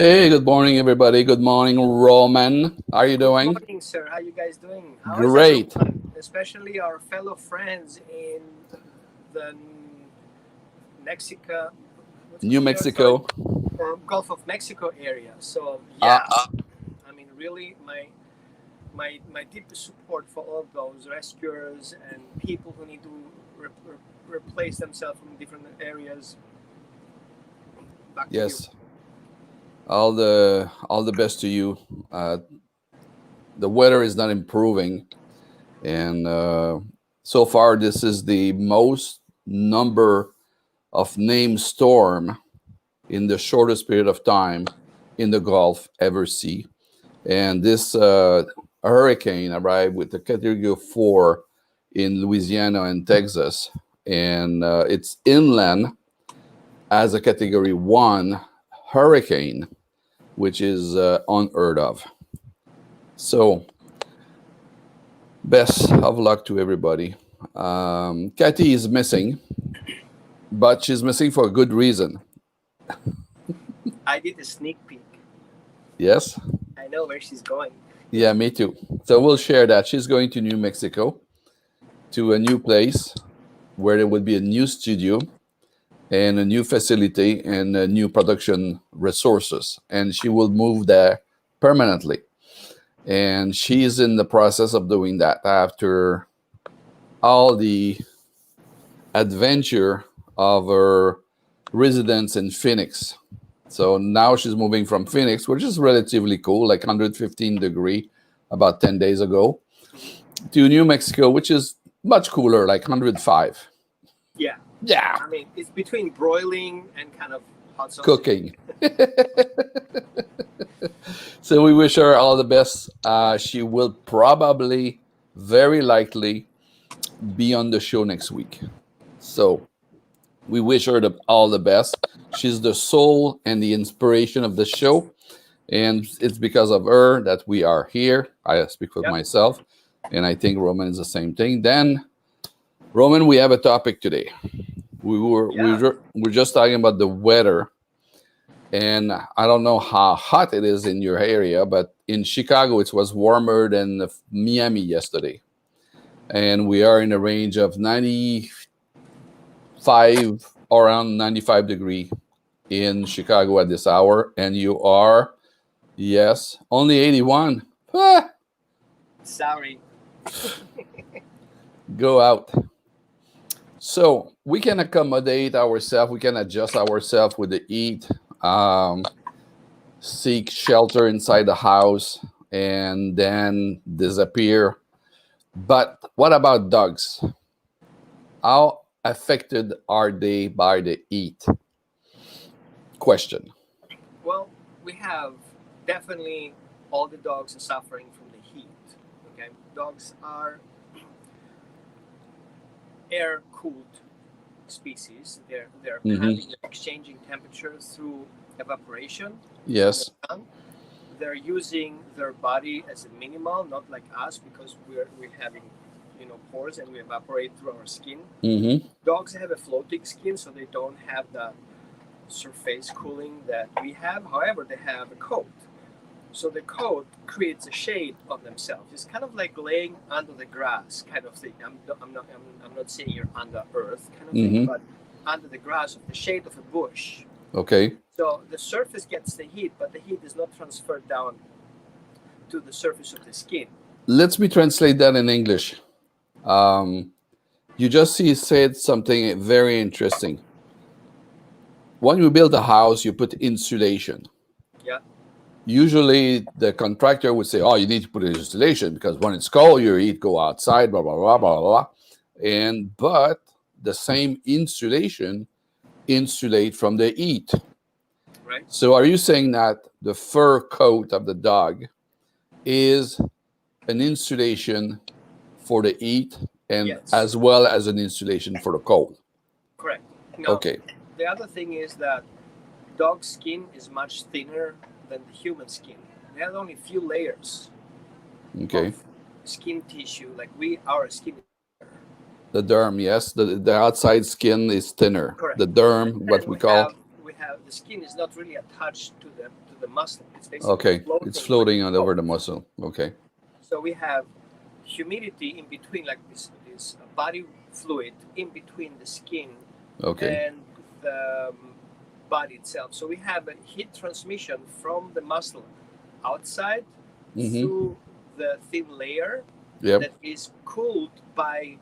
Hey, good morning, everybody. Good morning, Roman. How are you Good doing? morning, sir. How you guys doing? How is Great. everyone, especially our fellow friends in the Mexico, what's it New called there? Sorry, Mexico. or Gulf of Mexico area. So Uh, yeah, I mean, really, my deepest support for all of those rescuers and people who need to replace themselves from different areas. Back to you. yes. All the best to you. Uh, the weather is not improving, and so far this is the most number of named storm in the shortest period of time in the Gulf ever see. And this hurricane arrived with a Category 4 in Louisiana and Texas, and it's inland as a Category 1 hurricane, which is unheard of. So, best of luck to everybody. Kathy is missing, but she's missing for a good reason. I did a sneak peek. Yes? I know where she's going. Yeah, me too. So we'll share that. She's going to New Mexico to a new place where there would be a new studio and a new facility and new production resources. And she will move there permanently. And she's in the process of doing that after all the adventure of her residence in Phoenix. So now she's moving from Phoenix, which is relatively cool, like 115 degree about 10 days ago, Mhm. to New Mexico, which is much cooler, like 105. Yeah, Yeah, I mean, it's between broiling and kind of hot sauce. cooking. So we wish her all the best. She will probably, very likely, be on the show next week. So we wish her all the best. She's the soul and the inspiration of the show. And it's because of her that we are here. I speak for Yep. myself. And I think Roman is the same thing. Then, Roman, we have a topic today. Yeah. We're just talking about the weather, and I don't know how hot it is in your area, but in Chicago it was warmer than Miami yesterday, and we are in a range of 95, around 95 degree in Chicago at this hour, and you are, yes, only 81. Ah, Sorry. go out. So we can accommodate ourselves, we can adjust ourselves with the heat. Um, Seek shelter inside the house and then disappear. But what about dogs? How affected are they by the heat? Question. Well, we have definitely all the dogs are suffering from the heat. Okay, dogs are air cooled species. They're Hmm. having exchanging temperature through evaporation from the Yes. sun. They're using their body as a minimal, not like us because we're having pores and we evaporate through our skin. Hmm. Dogs have a floating skin, so they don't have the surface cooling that we have. However, they have a coat. So the coat creates a shade on themselves. It's kind of like laying under the grass kind of thing. I'm not saying you're under earth kind of thing, Hmm. but under the grass of the shade of a bush. Okay. So the surface gets the heat, but the heat is not transferred down to the surface of the skin. Let me translate that in English. Um, you just said something very interesting. When you build a house, you put insulation. Yeah, Usually the contractor would say, "Oh, you need to put in insulation because when it's cold, your heat go outside." Blah blah blah blah blah. And but the same insulation insulate from the heat. right. So are you saying that the fur coat of the dog is an insulation for the heat and Yes, as well as an insulation for the cold? correct. Now, Okay. the other thing is that dog skin is much thinner than the human skin. They have only a few layers Okay. of skin tissue. Like our skin is thinner. The derm, yes. The outside skin is thinner. Correct. The derm, And what we call. we have the skin is not really attached to the muscle. It's basically Okay, floating it's floating on like over the coat. muscle. Okay. So we have humidity in between, like this body fluid in between the skin Okay. and the body itself. So we have a heat transmission from the muscle outside Mm-hmm. through the thin layer Yep. that is cooled by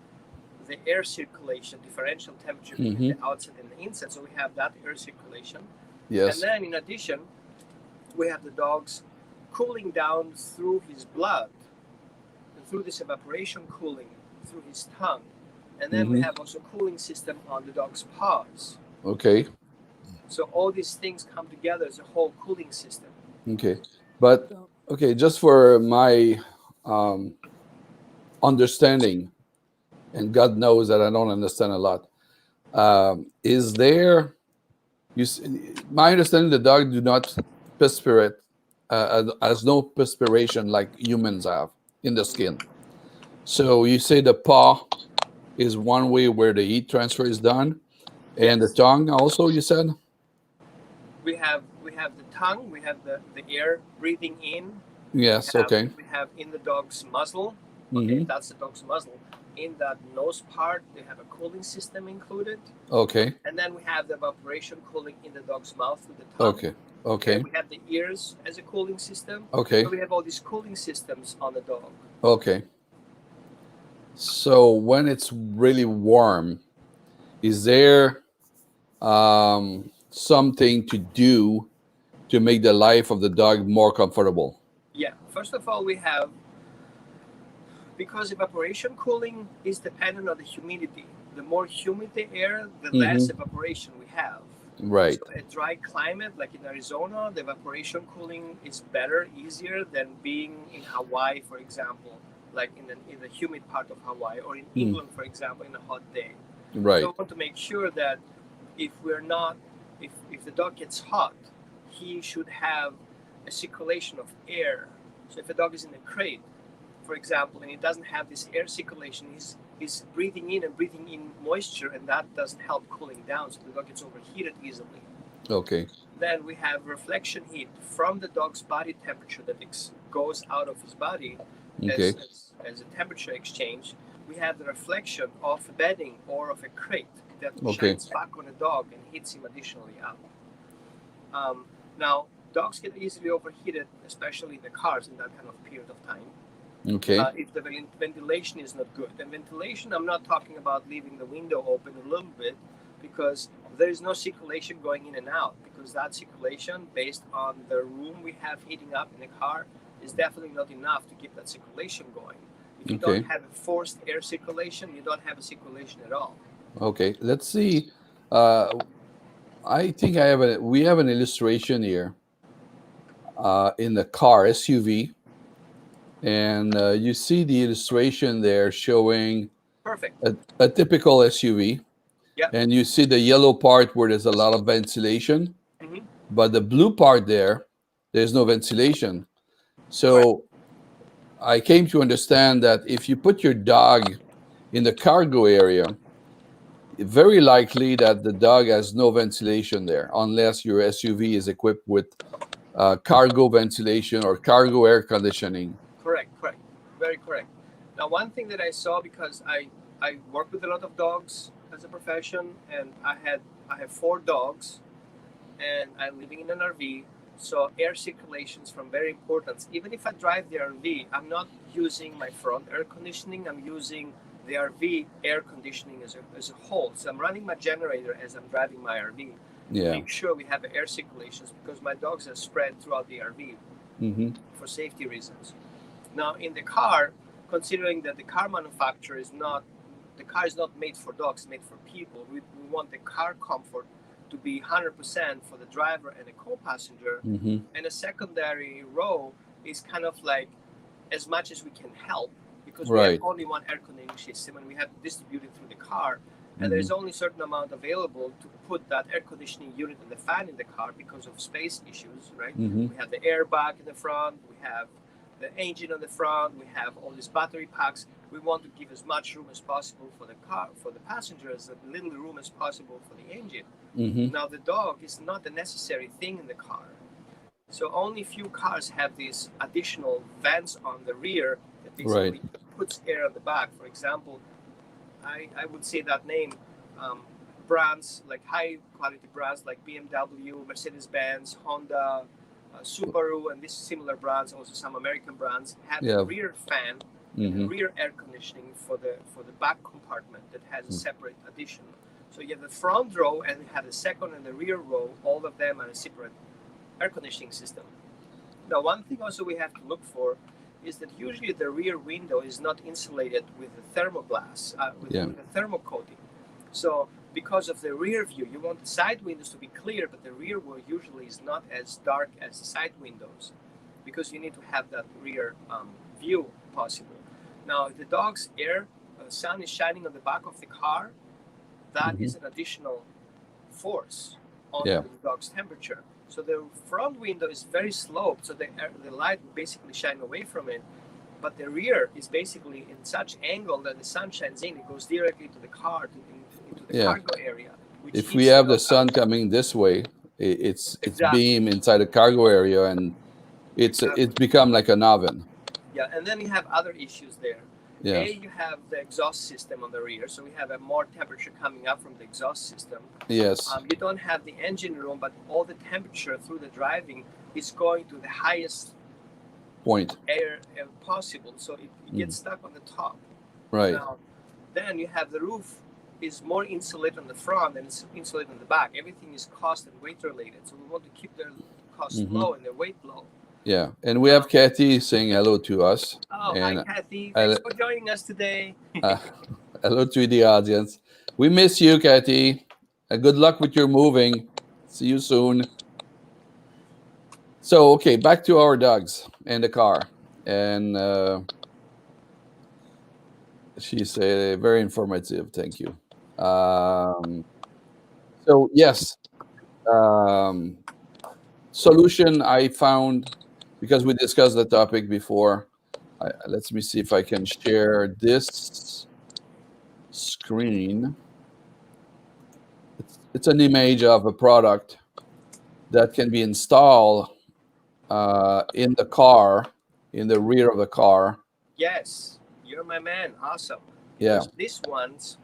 the air circulation, differential temperature between Mm-hmm. the outside and the inside. So we have that air circulation. And Yes. then in addition, we have the dog's cooling down through his blood, and through this evaporation cooling, through his tongue. And then we Mm-hmm. have also cooling system on the dog's paws. Okay. So all these things come together as a whole cooling system. Okay. But okay, just for my um, understanding, and God knows that I don't understand a lot. Is there my understanding the dog do not perspirate has no perspiration like humans have in the skin. So you say the paw is one way where the heat transfer is done, and the Yes. tongue also you said. We have the tongue, we have the air breathing in, Yes. Okay. we have in the dog's muzzle. Okay, Mm-hmm. that's the dog's muzzle. In that nose part, they have a cooling system included. Okay. And then we have the evaporation cooling in the dog's mouth through the tongue. Okay. Okay, Okay. we have the ears as a cooling system. Okay. So we have all these cooling systems on the dog. Okay. So when it's really warm, is there something to do to make the life of the dog more comfortable? Yeah, first of all, we have, because evaporation cooling is dependent on the humidity. The more humid the air, the less evaporation we have. Right. So a dry climate like in Arizona, the evaporation cooling is better, easier than being in Hawaii, for example, like in the humid part of Hawaii, or in England, for example, in a hot day. Right. So we want to make sure that if we're not, if the dog gets hot, he should have a circulation of air. So if a dog is in a crate, for example, and he doesn't have this air circulation, he's breathing in and breathing in moisture, and that doesn't help cooling down, so the dog gets overheated easily. Okay. Then we have reflection heat from the dog's body temperature that goes out of his body Okay. as a temperature exchange. We have the reflection of bedding or of a crate that Okay. shines back on the dog and heats him additionally up. Now, dogs get easily overheated, especially in the cars in that kind of period of time. Okay. If the ventilation is not good. And ventilation, I'm not talking about leaving the window open a little bit, because there is no circulation going in and out, because that circulation, based on the room we have heating up in the car, is definitely not enough to keep that circulation going. If you Okay. don't have a forced air circulation, you don't have a circulation at all. Okay. Let's see. I think we have an illustration here in the car SUV, and you see the illustration there showing Perfect. a typical SUV. Yeah. And you see the yellow part where there's a lot of ventilation, Mhm. but the blue part there's no ventilation. So I came to understand that if you put your dog in the cargo area, very likely that the dog has no ventilation there, unless your SUV is equipped with cargo ventilation or cargo air conditioning. Correct. Very correct. Now, one thing that I saw, because I work with a lot of dogs as a profession, and I have 4 dogs, and I'm living in an RV. So air circulation is from very importance. Even if I drive the RV, I'm not using my front air conditioning. I'm using the RV air conditioning as a whole. So I'm running my generator as I'm driving my RV to Yeah. make sure we have air circulations, because my dogs are spread throughout the RV Mm-hmm. for safety reasons. Now, in the car, considering that the car manufacturer is not made for dogs, it's made for people. We want the car comfort to be 100% for the driver and the co-passenger. Mm-hmm. And a secondary row is kind of like as much as we can help, because we Right. have only one air conditioning system, and we have to distribute it through the car. And Mhm. there's only a certain amount available to put that air conditioning unit and the fan in the car because of space issues, right? Mm-hmm. We have the airbag in the front, we have the engine on the front, we have all these battery packs. We want to give as much room as possible for the car, for the passengers, as little room as possible for the engine. Mm-hmm. Now, the dog is not a necessary thing in the car. So only few cars have these additional vents on the rear that Right. basically puts air on the back. For example, I would say that name, brands like high quality brands like BMW, Mercedes-Benz, Honda, Subaru, and these similar brands, also some American brands, have Yeah. a rear fan and Hmm. a rear air conditioning for the back compartment that has a separate addition. So you have the front row and you have the second and the rear row, all of them are a separate air conditioning system. Now, one thing also we have to look for is that usually the rear window is not insulated with the thermoglass, with a thermal coating. So because of the rear view, you want the side windows to be clear, but the rear view usually is not as dark as the side windows because you need to have that rear view possible. Now, if the dog's sun is shining on the back of the car, that is an additional force on the dog's temperature. So the front window is very sloped, so the light will basically shine away from it. But the rear is basically in such angle that the sun shines in, it goes directly to the car, into the cargo area. If we have the sun coming this way, it's beam inside the cargo area, and it's become like an oven. Yeah, and then you have other issues there. Yeah. You have the exhaust system on the rear, so we have a more temperature coming up from the exhaust system. Yes. You don't have the engine room, but all the temperature through the driving is going to the highest point air possible, so it gets stuck on the top. Right. Now, then you have the roof is more insulated on the front than it's insulated on the back. Everything is cost and weight related, so we want to keep their cost low and their weight low. Yeah, and we have Kathy saying hello to us. Oh, and hi, Kathy. Thanks for joining us today. Hello to the audience. We miss you, Kathy. Good luck with your moving. See you soon. So, okay, back to our dogs and the car. And she's very informative. Thank you. So, yes. Solution I found, because we discussed the topic before. Let me see if I can share this screen. It's an image of a product that can be installed in the car, in the rear of the car. Yes, you're my man. Awesome. Yeah. Because these ones,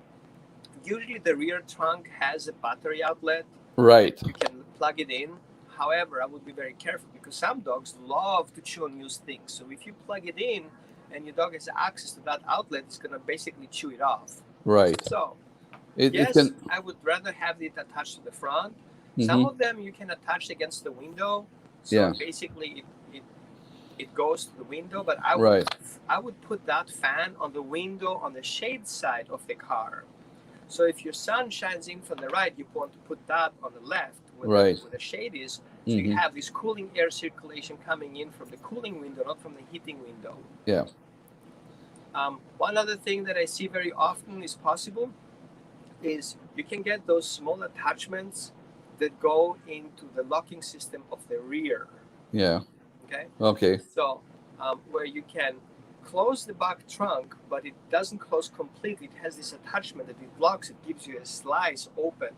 usually the rear trunk has a battery outlet. Right. You can plug it in. However, I would be very careful because some dogs love to chew on used things. So if you plug it in and your dog has access to that outlet, it's going to basically chew it off. Right. So, Yes, I would rather have it attached to the front. Some of them you can attach against the window. So basically it goes to the window, but I would put that fan on the window on the shade side of the car. So if your sun shines in from the right, you want to put that on the left where the shade is. So you have this cooling air circulation coming in from the cooling window, not from the heating window. Yeah. One other thing that I see very often is possible is you can get those small attachments that go into the locking system of the rear. Yeah. Okay. Okay. So where you can close the back trunk, but it doesn't close completely. It has this attachment that it blocks. It gives you a slice open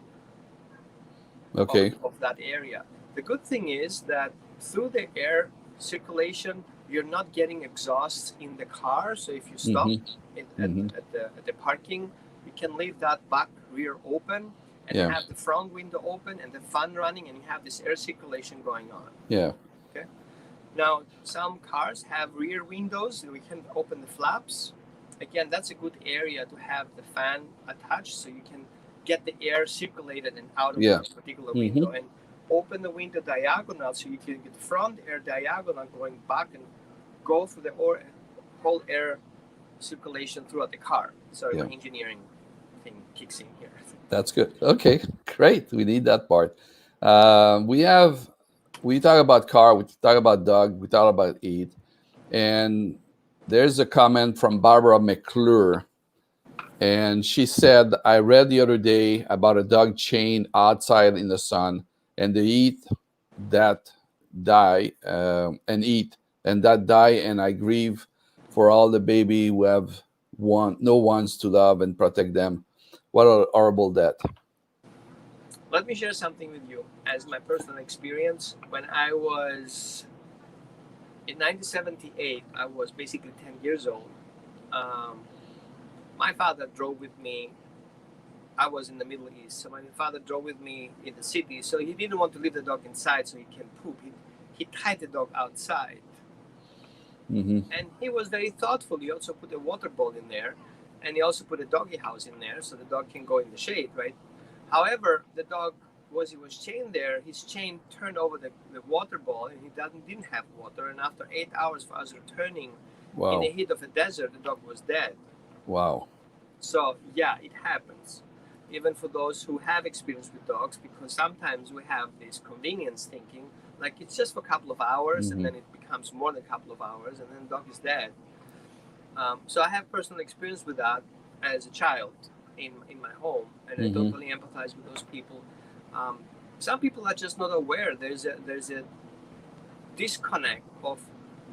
of that area. The good thing is that through the air circulation, you're not getting exhaust in the car. So if you stop at the parking, you can leave that back rear open and have the front window open and the fan running, and you have this air circulation going on. Yeah. Okay. Now, some cars have rear windows, and we can open the flaps. Again, that's a good area to have the fan attached so you can get the air circulated and out of this particular window. And open the window diagonal so you can get the front air diagonal going back and go through the whole air circulation throughout the car. Sorry, my engineering thing kicks in here. That's good. Okay, great. We need that part. We talk about car, we talk about dog, we talk about eat. And there's a comment from Barbara McClure. And she said, I read the other day about a dog chained outside in the sun, and they eat that die and I grieve for all the baby who have no ones to love and protect them. What a horrible death. let me share something with you as my personal experience. When I was in 1978, I was basically 10 years old. Um, my father drove with me. I was in the Middle East, so my father drove with me in the city. So he didn't want to leave the dog inside so he can poop. He tied the dog outside. Mm-hmm. And he was very thoughtful. He also put a water bowl in there, and he also put a doggy house in there so the dog can go in the shade, right? However, the dog, was he was chained there, his chain turned over the water bowl, and he didn't have water. And after 8 hours for us returning in Wow. the heat of the desert, the dog was dead. Wow. So yeah, it happens, even for those who have experience with dogs, because sometimes we have this convenience thinking, like it's just for a couple of hours, and then it becomes more than a couple of hours, and then the dog is dead. So I have personal experience with that as a child in my home, and I totally empathize with those people. Some people are just not aware. There's a disconnect of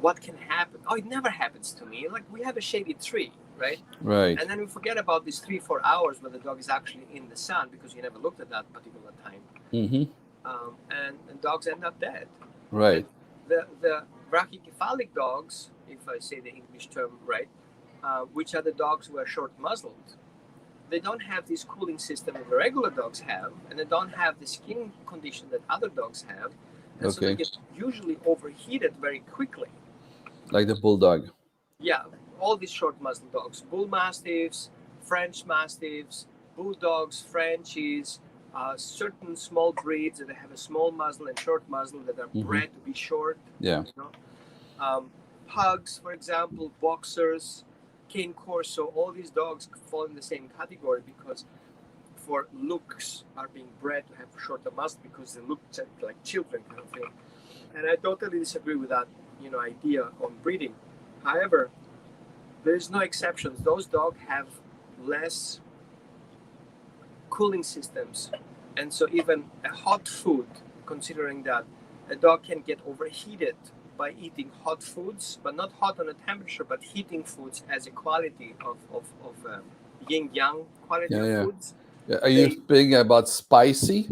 what can happen. Oh, it never happens to me. Like we have a shady tree, right? Right. And then we forget about these 3-4 hours where the dog is actually in the sun because you never looked at that particular time. Mm-hmm. And dogs end up dead. Right. And the brachycephalic dogs, if I say the English term right, which are the dogs who are short-muzzled, they don't have this cooling system that the regular dogs have, and they don't have the skin condition that other dogs have. And so they get usually overheated very quickly. Like the bulldog. Yeah, all these short-muzzled dogs, bull mastiffs, French mastiffs, bulldogs, Frenchies, certain small breeds that have a small muzzle and short muzzle that are bred to be short. Yeah. You know? Pugs, for example, boxers, cane corso, all these dogs fall in the same category because for looks are being bred to have shorter muzzle because they look like children kind of thing. And I totally disagree with that, idea on breeding. However, there's no exceptions. Those dogs have less cooling systems. And so even a hot food, considering that a dog can get overheated by eating hot foods, but not hot on a temperature, but heating foods as a quality of yin-yang quality of foods. Yeah. Are you speaking about spicy?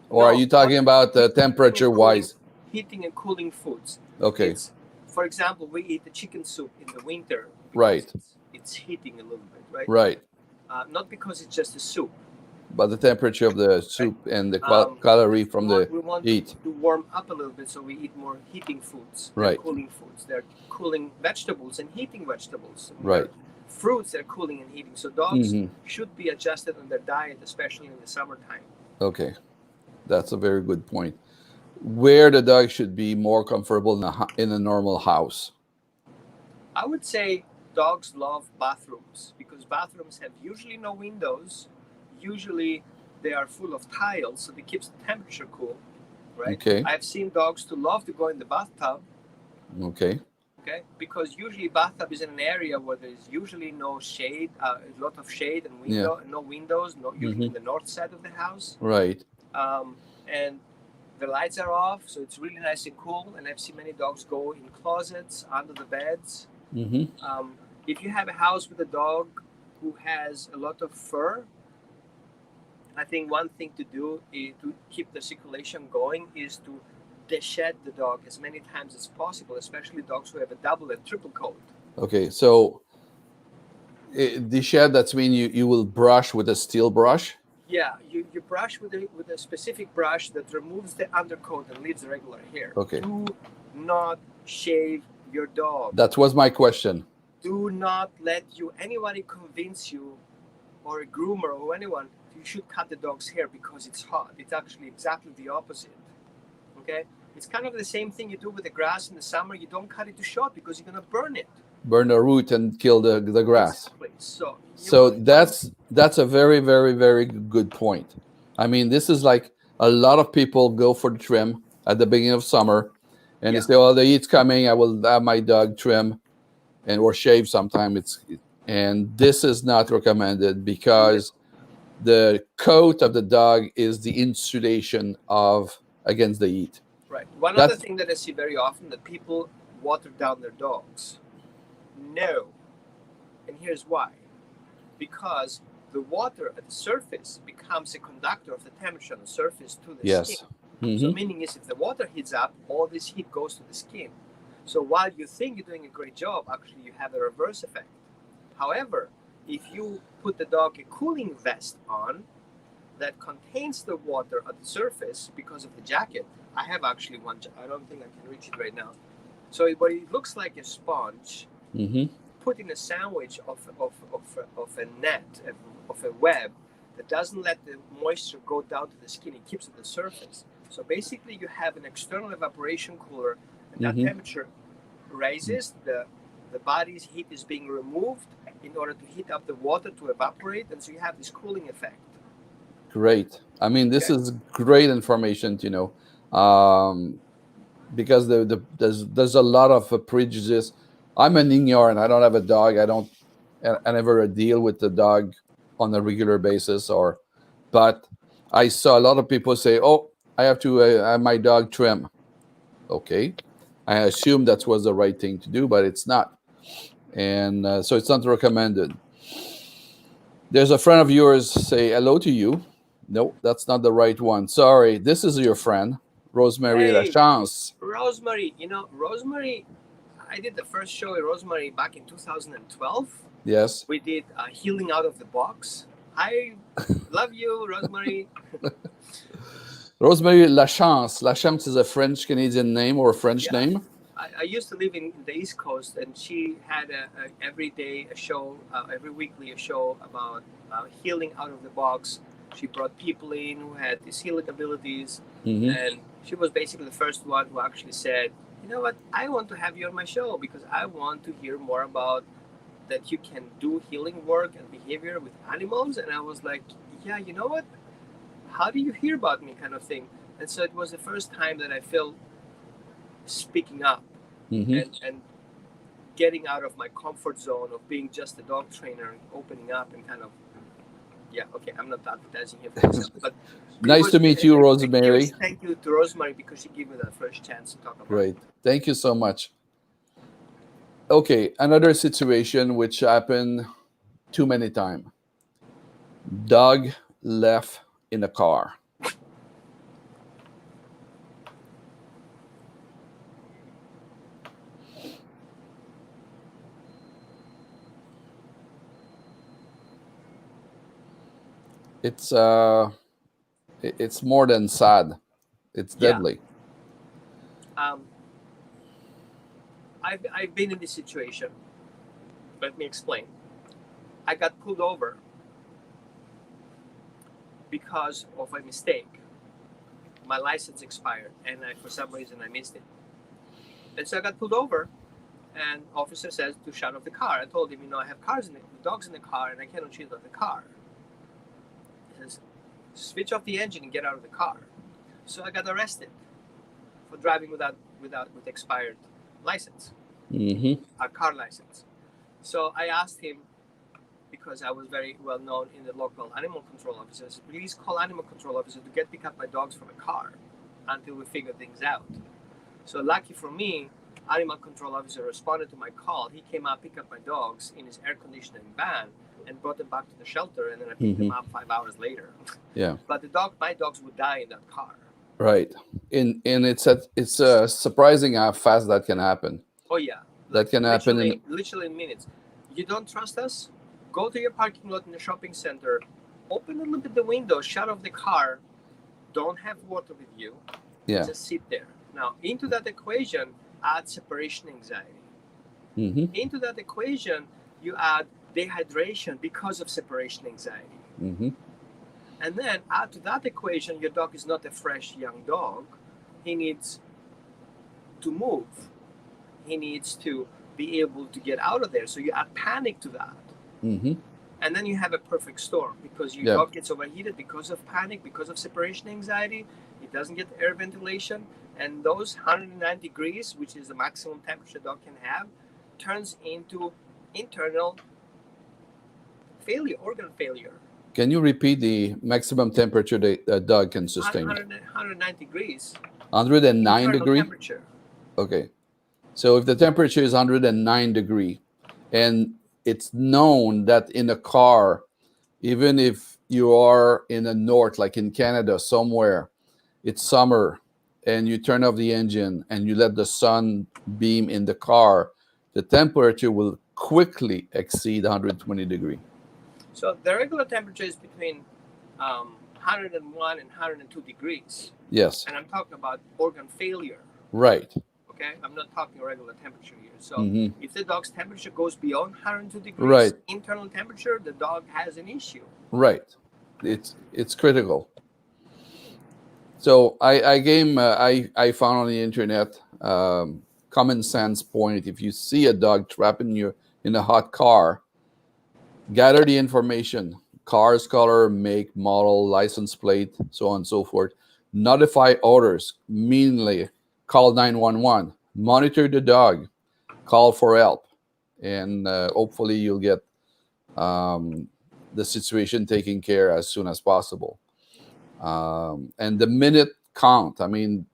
Or are you talking about temperature-wise? Heating and cooling foods. Okay. For example, we eat the chicken soup in the winter. Right. It's heating a little bit, right? Right. Not because it's just a soup. But the temperature of the soup and the calorie from the heat. We want to warm up a little bit, so we eat more heating foods than cooling foods. They're cooling vegetables and heating vegetables. Right. Fruits, they're cooling and heating. So dogs should be adjusted on their diet, especially in the summertime. Okay. That's a very good point. Where the dog should be more comfortable in a normal house? I would say dogs love bathrooms because bathrooms have usually no windows. Usually they are full of tiles, so they keep the temperature cool, right? Okay. I've seen dogs to love to go in the bathtub. Okay. Okay, because usually bathtub is in an area where there's usually no shade, a lot of shade and no windows, usually in the north side of the house. Right. And the lights are off, so it's really nice and cool. And I've seen many dogs go in closets, under the beds. If you have a house with a dog who has a lot of fur, I think one thing to do to keep the circulation going is to deshed the dog as many times as possible, especially dogs who have a double and triple coat. Okay, so deshed, that's mean you will brush with a steel brush? Yeah, you brush with a specific brush that removes the undercoat and leaves the regular hair. Okay. Do not shave your dog. That was my question. Do not let anybody convince you, or a groomer or anyone, you should cut the dog's hair because it's hot. It's actually exactly the opposite. Okay? It's kind of the same thing you do with the grass in the summer. You don't cut it too short because you're going to burn it. Burn the root and kill the grass. Exactly. So that's a very, very, very good point. I mean, this is like a lot of people go for the trim at the beginning of summer, and they say, "Oh, the heat's coming. I will have my dog trim, or shave sometime." And this is not recommended because the coat of the dog is the insulation against the heat. Right. One other thing that I see very often, that people water down their dogs. No. And here's why. Because the water at the surface becomes a conductor of the temperature on the surface to the Yes. skin. Mhm. So meaning is if the water heats up, all this heat goes to the skin. So while you think you're doing a great job, actually you have a reverse effect. However, if you put the dog a cooling vest on that contains the water at the surface because of the jacket, I have actually one. I don't think I can reach it right now. So it looks like a sponge Mhm. put in a sandwich of a net, of a web that doesn't let the moisture go down to the skin. It keeps it at the surface. So basically, you have an external evaporation cooler, and that Mhm. temperature raises. The body's heat is being removed in order to heat up the water to evaporate, and so you have this cooling effect. Great. I mean, this Okay. is great information to know, because there's a lot of prejudice. I'm an ignorant. I don't have a dog. I never deal with the dog on a regular basis, but I saw a lot of people say, "Oh, I have to have my dog trim." Okay, I assume that was the right thing to do, but it's not, and so it's not recommended. There's a friend of yours say hello to you. No, that's not the right one. Sorry, this is your friend, Rosemary Hey, Lachance. Rosemary, Rosemary, I did the first show with Rosemary back in 2012. Yes, We did Healing Out of the Box. I love you, Rosemary. Rosemary Lachance. Lachance is a French Canadian name or a French Yeah, name. I used to live in the East Coast, and she had every day a show, every weekly a show about healing out of the box. She brought people in who had these healing abilities, Hmm. and she was basically the first one who actually said, "You know what? I want to have you on my show because I want to hear more about that you can do healing work and behavior with animals." And I was like, "Yeah, you know what? How do you hear about me?" kind of thing. And so it was the first time that I felt speaking up Hmm. and getting out of my comfort zone of being just a dog trainer and opening up and kind of I'm not advertising here for myself, but it Nice was to meet you, a huge Rosemary. thank you to Rosemary because she gave me that first chance to talk about it. Great. Thank you so much. Okay, another situation which happened too many times. Dog left in a car. It's it's more than sad. It's Yeah, deadly. um, I've been in this situation. Let me explain. I got pulled over because of a mistake. My license expired, and for some reason I missed it. And so I got pulled over, and officer says to shut off the car. I told him, I have dogs in the car, and I cannot shut off the car. He says, switch off the engine and get out of the car. So I got arrested for driving with expired license, Hmm. a car license. So I asked him, because I was very well known in the local animal control officers, please call animal control officer to pick up my dogs from a car until we figure things out. So lucky for me, animal control officer responded to my call. He came out, picked up my dogs in his air conditioning van, and brought them back to the shelter. And then I picked them up 5 hours later. Yeah. But my dogs would die in that car. Right. And it's surprising how fast that can happen. Oh yeah, That can happen in. literally in minutes. You don't trust us? Go to your parking lot in the shopping center, open a little bit the window, shut off the car, don't have water with you, Yeah. just sit there. Now, into that equation, add separation anxiety. Hmm. Into that equation, you add dehydration because of separation anxiety. Hmm. And then add to that equation, your dog is not a fresh young dog. He needs to move. He needs to be able to get out of there. So you add panic to that. Hmm. And then you have a perfect storm because your Yeah. dog gets overheated because of panic, because of separation anxiety. It doesn't get air ventilation. And those 109 degrees, which is the maximum temperature a dog can have, turns into internal failure, organ failure. Can you repeat the maximum temperature that a dog can sustain? 109 degrees. 109 internal degree. temperature. Okay. So if the temperature is 109 degree, and it's known that in a car, Even if you are in the north, like in Canada, somewhere, it's summer, and you turn off the engine and you let the sun beam in the car, the temperature will quickly exceed 120 degree. So the regular temperature is between 101 and 102 degrees. Yes. And I'm talking about organ failure. Right. Okay, I'm not talking regular temperature here. So Mhm. if the dog's temperature goes beyond 102 degrees, Right. internal temperature, the dog has an issue. Right. It's critical. So I found on the internet common sense point. If you see a dog trapped in a hot car, gather the information: car's color, make, model, license plate, so on and so forth. Notify others, meanly call 911. Monitor the dog, call for help, and hopefully you'll get the situation taken care as soon as possible. And the minute count. I mean,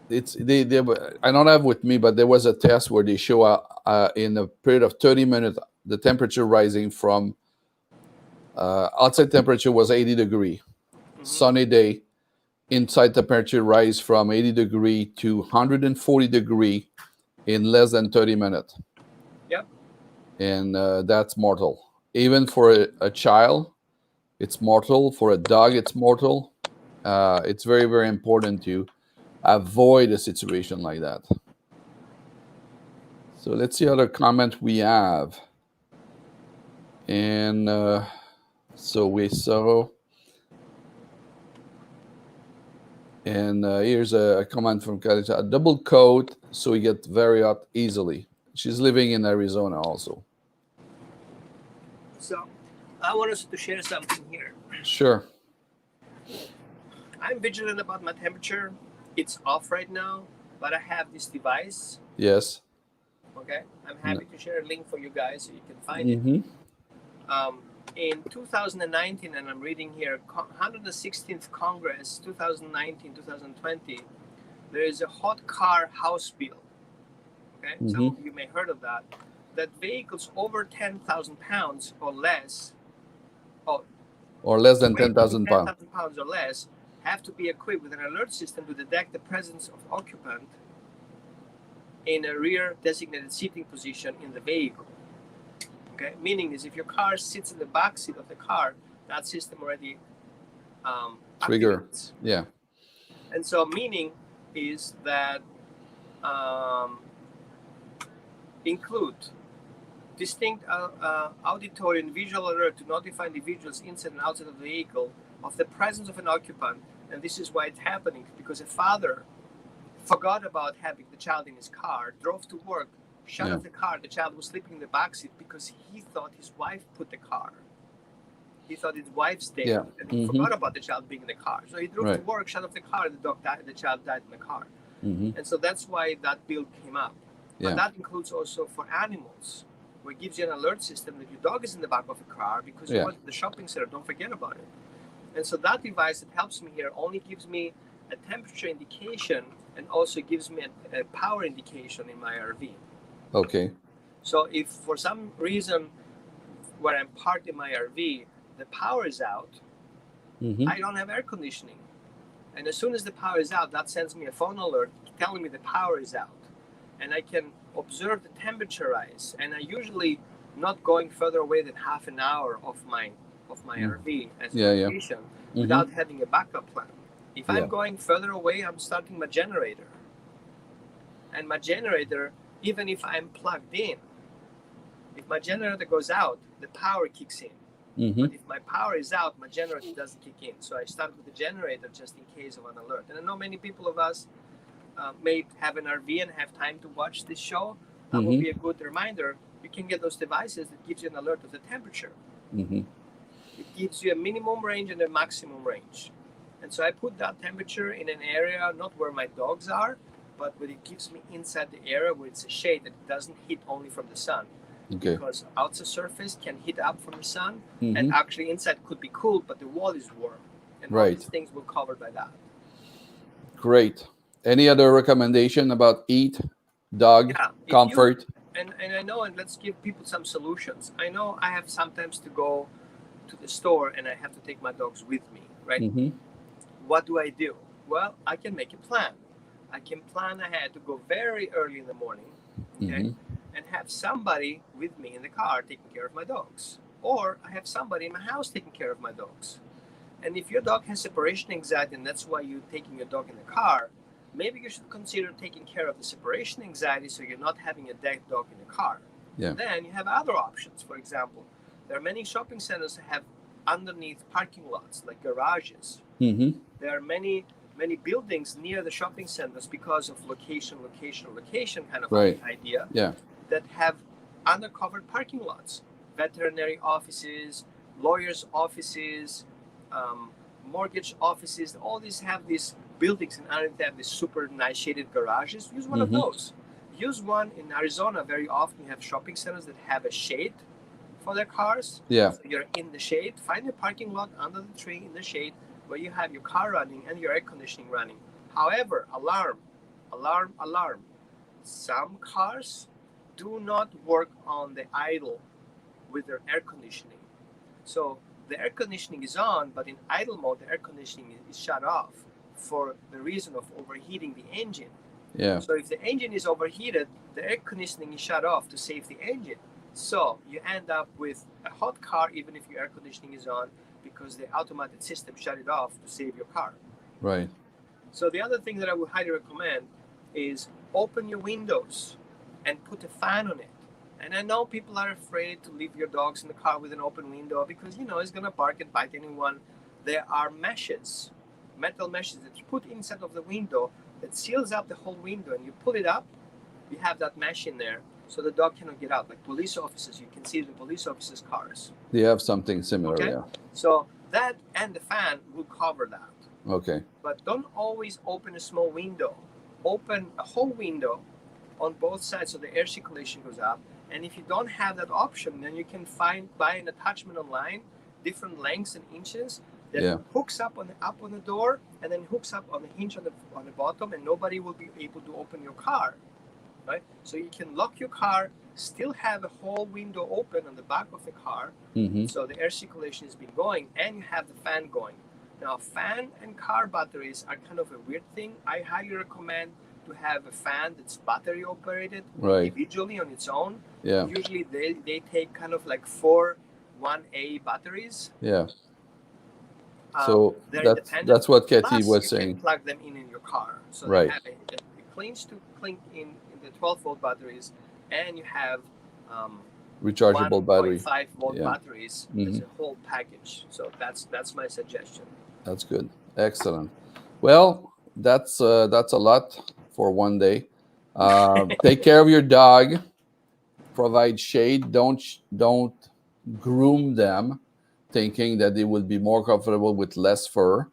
it's they I don't have with me, but there was a test where they show in a period of 30 minutes the temperature rising from outside temperature was 80 degree, sunny day, inside temperature rise from 80 degree to 140 degree in less than 30 minutes. Yep. And that's mortal. Even for a child, it's mortal. For a dog, it's mortal. It's very, very important to avoid a situation like that. So let's see other comment we have. And so we saw. And here's a comment from Kalita. A double coat so you get very hot easily. She's living in Arizona also. So I want us to share something here. Sure. I'm vigilant about my temperature. It's off right now, but I have this device. Yes. Okay. I'm happy to share a link for you guys so you can find Mm-hmm. it. In 2019, and I'm reading here, 116th Congress, 2019-2020, there is a hot car House bill. Okay, some of you may heard of that. That vehicles over 10,000 pounds or less, or less than weight 10,000 pounds. 10,000 pounds or less, have to be equipped with an alert system to detect the presence of occupant in a rear designated seating position in the vehicle. Okay, meaning is if your car sits in the back seat of the car, that system already Trigger. activates. Yeah. And so meaning is that include distinct auditory and visual alert to notify individuals inside and outside of the vehicle of the presence of an occupant. And this is why it's happening, because a father forgot about having the child in his car, drove to work, shut off the car. The child was sleeping in the backseat because he thought his wife put the car. He thought his wife stayed, and he forgot about the child being in the car. So he drove to work, shut off the car, and the dog died. The child died in the car. And so that's why that bill came up. But that includes also for animals, where it gives you an alert system that your dog is in the back of a car because you went to the shopping center. Don't forget about it. And so that device that helps me here only gives me a temperature indication and also gives me a power indication in my RV. Okay. So if for some reason where I'm parked in my RV, the power is out, I don't have air conditioning. And as soon as the power is out, that sends me a phone alert telling me the power is out. And I can observe the temperature rise. And I usually not going further away than half an hour of my RV as a location without having a backup plan. If I'm going further away, I'm starting my generator. And my generator, even if I'm plugged in, if my generator goes out, the power kicks in. But if my power is out, my generator doesn't kick in. So I start with the generator just in case of an alert. And I know many people of us may have an RV and have time to watch this show. That will be a good reminder. You can get those devices that gives you an alert of the temperature. It gives you a minimum range and a maximum range. And so I put that temperature in an area, not where my dogs are, but where it gives me inside the area where it's a shade that doesn't hit only from the sun. Because outside surface can heat up from the sun, and actually inside could be cool, but the wall is warm. And all these things will covered by that. Great. Any other recommendation about heat, dog, comfort? And I know, and let's give people some solutions. I know I have sometimes to go to the store and I have to take my dogs with me, right? Mm-hmm. What do I do? Well, I can make a plan. I can plan ahead to go very early in the morning, okay, Mm-hmm. and have somebody with me in the car taking care of my dogs. Or I have somebody in my house taking care of my dogs. And if your dog has separation anxiety and that's why you're taking your dog in the car, maybe you should consider taking care of the separation anxiety so you're not having a dead dog in the car. Yeah. Then you have other options. For example, there are many shopping centers that have underneath parking lots, like garages. Mm-hmm. There are many buildings near the shopping centers because of location kind of Right. idea Yeah. that have undercovered parking lots, veterinary offices, lawyers' offices, mortgage offices. All these have these buildings and underneath they have these super nice shaded garages. Use one of Mhm. those. Use one in Arizona. Very often you have shopping centers that have a shade for their cars. Yeah. So you're in the shade. Find a parking lot under the tree in the shade where you have your car running and your air conditioning running. However, alarm. Some cars do not work on the idle with their air conditioning. So the air conditioning is on, but in idle mode, the air conditioning is shut off for the reason of overheating the engine. Yeah. So if the engine is overheated, the air conditioning is shut off to save the engine. So you end up with a hot car even if your air conditioning is on because the automated system shut it off to save your car. Right. So the other thing that I would highly recommend is open your windows and put a fan on it. And I know people are afraid to leave your dogs in the car with an open window because it's gonna bark and bite anyone. There are meshes, metal meshes that you put inside of the window that seals up the whole window, and you pull it up, you have that mesh in there, so the dog cannot get out. Like police officers, you can see the police officers' cars. They have something similar. Okay. Yeah. So that and the fan will cover that. Okay. But don't always open a small window. Open a whole window on both sides so the air circulation goes up. And if you don't have that option, then you can buy an attachment online, different lengths and inches that hooks up on the door and then hooks up on the hinge on the bottom, and nobody will be able to open your car. Right? So you can lock your car, still have a whole window open on the back of the car, Mm-hmm. so the air circulation has been going, and you have the fan going. Now, fan and car batteries are kind of a weird thing. I highly recommend to have a fan that's battery operated Right. individually on its own. Yeah. Usually they take kind of like 4 1A batteries. Yeah. So they're that's independent. what Katie Plus, was you saying. can plug them in your car. So Right. they have it cleans to clink in the 12-volt batteries, and you have Rechargeable battery. 1.5-volt Yeah. batteries as Mhm. a whole package. So that's my suggestion. That's good. Excellent. Well, that's a lot for one day. Take care of your dog. Provide shade. Don't groom them, thinking that they will be more comfortable with less fur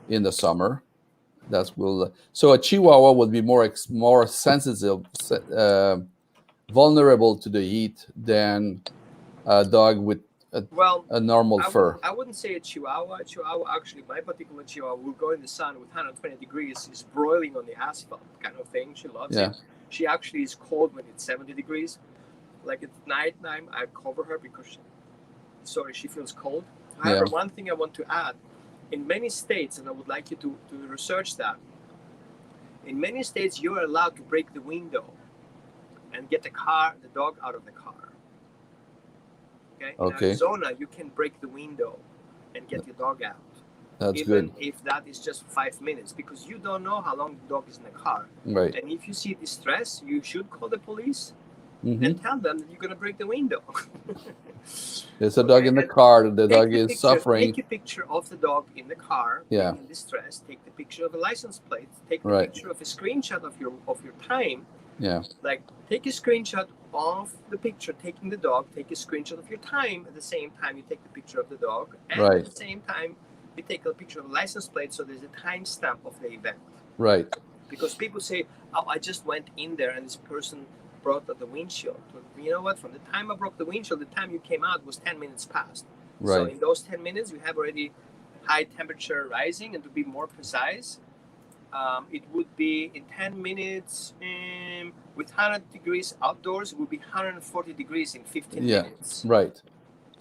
in the summer. So a Chihuahua would be more sensitive, vulnerable to the heat than a dog with Well, a normal fur. I wouldn't say a Chihuahua. A Chihuahua, actually, my particular Chihuahua will go in the sun with 120 degrees. Is broiling on the asphalt kind of thing. She loves Yeah. it. She actually is cold when it's 70 degrees. Like at night time, I cover her because she feels cold. However, one thing I want to add, in many states, and I would like you to research that, in many states you are allowed to break the window and get the dog out of the car. Okay? In Arizona, you can break the window and get your dog out. That's Even good. if that is just 5 minutes, because you don't know how long the dog is in the car. Right. And if you see distress, you should call the police Mhm. and tell them that you're going to break the window. There's a dog in the car. The dog is suffering. Take a picture of the dog in the car, Yeah. in distress. Take the picture of the license plate. Take the Right. picture of a screenshot of your time. Yeah. Like, take a screenshot of the picture taking the dog. Take a screenshot of your time. At the same time, you take the picture of the dog, and Right. at the same time, you take a picture of the license plate. So there's a timestamp of the event. Right. Because people say, "Oh, I just went in there and this person broke the windshield." But you know what? From the time I broke the windshield, the time you came out was 10 minutes past. So Right. in those 10 minutes, you have already high temperature rising. And to be more precise, it would be in 10 minutes with 100 degrees outdoors. It would be 140 degrees in 15 Yeah. minutes. Right.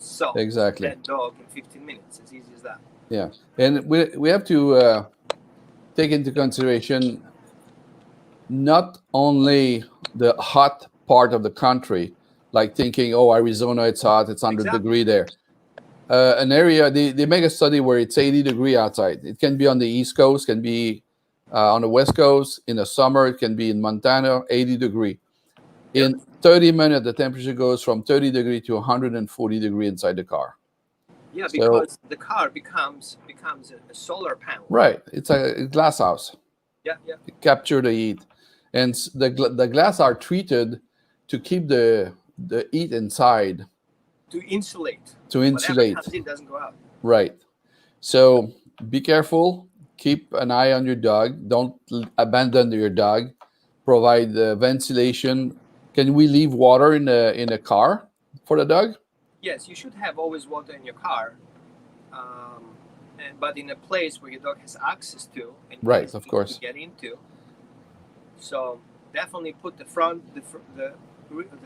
solve Exactly. that dog in 15 minutes. As easy as that. Yeah, and we have to take into consideration not only the hot part of the country, like thinking, oh, Arizona, it's hot, it's 100 Exactly. degree there. An area, they make a study where it's 80 degree outside. It can be on the East Coast, can be on the West Coast. In the summer, it can be in Montana, 80 degree. In 30 minutes, the temperature goes from 30 degree to 140 degree inside the car. Yeah, So- because the car becomes a solar panel. Right, it's a glass house. Yeah, yeah. Capture the heat, and the glass are treated to keep the heat inside, To insulate. to Whatever insulate. comes in doesn't go out. Right. So be careful. Keep an eye on your dog. Don't abandon your dog. Provide ventilation. Can we leave water in a car for the dog? Yes, you should have always water in your car, but in a place where your dog has access to, and Right, easy of course. to get into. So definitely put the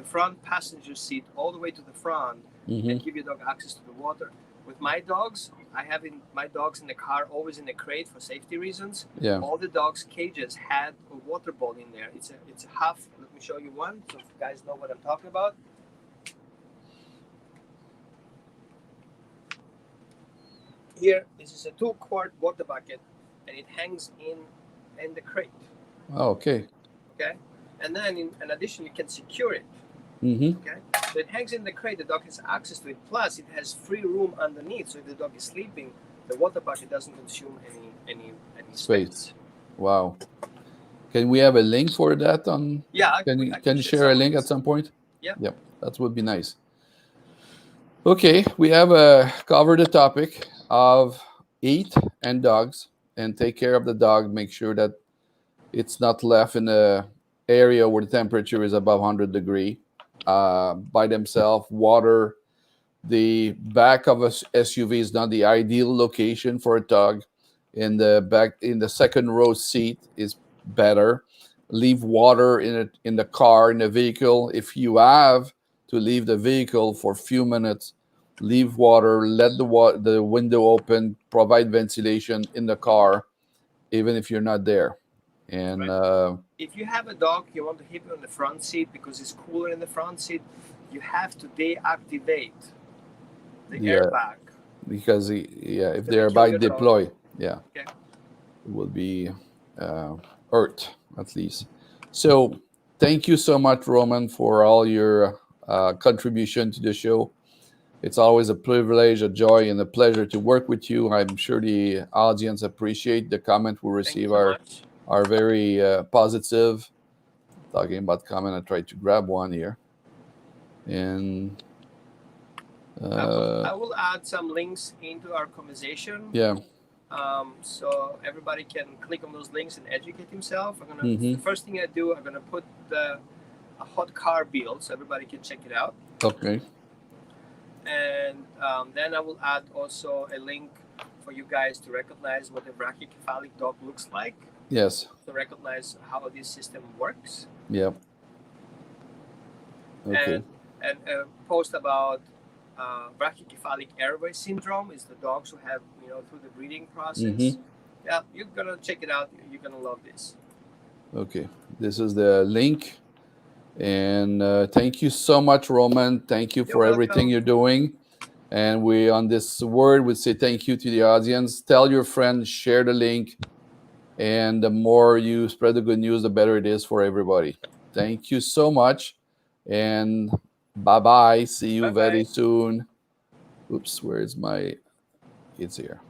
front passenger seat all the way to the front, Mhm. and give your dog access to the water. With my dogs, I have my dogs in the car always in a crate for safety reasons. Yeah. All the dogs' cages had a water bowl in there. It's a half. Let me show you one, so you guys know what I'm talking about. Here, this is a 2-quart water bucket, and it hangs in the crate. Oh, okay. Okay, and then in addition, you can secure it. Mm-hmm. Okay, so it hangs in the crate. The dog has access to it. Plus, it has free room underneath, so if the dog is sleeping, the water bucket doesn't consume any space. Wow. Can we have a link for that on? Yeah, I Can can you share share a some link at links. some point? Yeah. Yep, that would be nice. Okay, we have covered the topic of eat and dogs, and take care of the dog. Make sure that it's not left in a area where the temperature is above 100 degree by themselves. Water. The back of a SUV is not the ideal location for a dog. In the second row seat is better. Leave water in the car, in the vehicle. If you have to leave the vehicle for a few minutes, leave water. Let the window open. Provide ventilation in the car, even if you're not there. And If you have a dog, you want to keep it on the front seat because it's cooler in the front seat. You have to deactivate the airbag. because if To they're kill by your dog. deploy, Okay. it will be hurt at least. So thank you so much, Roman, for all your contribution to the show. It's always a privilege, a joy, and a pleasure to work with you. I'm sure the audience appreciate the comment we Thank you receive so much. are very positive. Talking about comment, I tried to grab one here, and I will add some links into our conversation. yeah, So everybody can click on those links and educate himself. Mhm. The first thing I do, I'm gonna put a hot car build so everybody can check it out, okay, and then I will add also a link for you guys to recognize what a brachycephalic dog looks like, yes, to recognize how this system works, yeah, okay, and post about brachycephalic airway syndrome is the dogs who have through the breeding process. Mhm. Yeah, you're gonna check it out. You're gonna love this. okay. This is the link, and thank you so much, Roman. Thank you You're for everything welcome. you're doing. And we, on this word, would say thank you to the audience. Tell your friends, share the link, and the more you spread the good news, the better it is for everybody. Thank you so much, and bye bye. See you Bye-bye. very soon. Oops, where is my? It's here.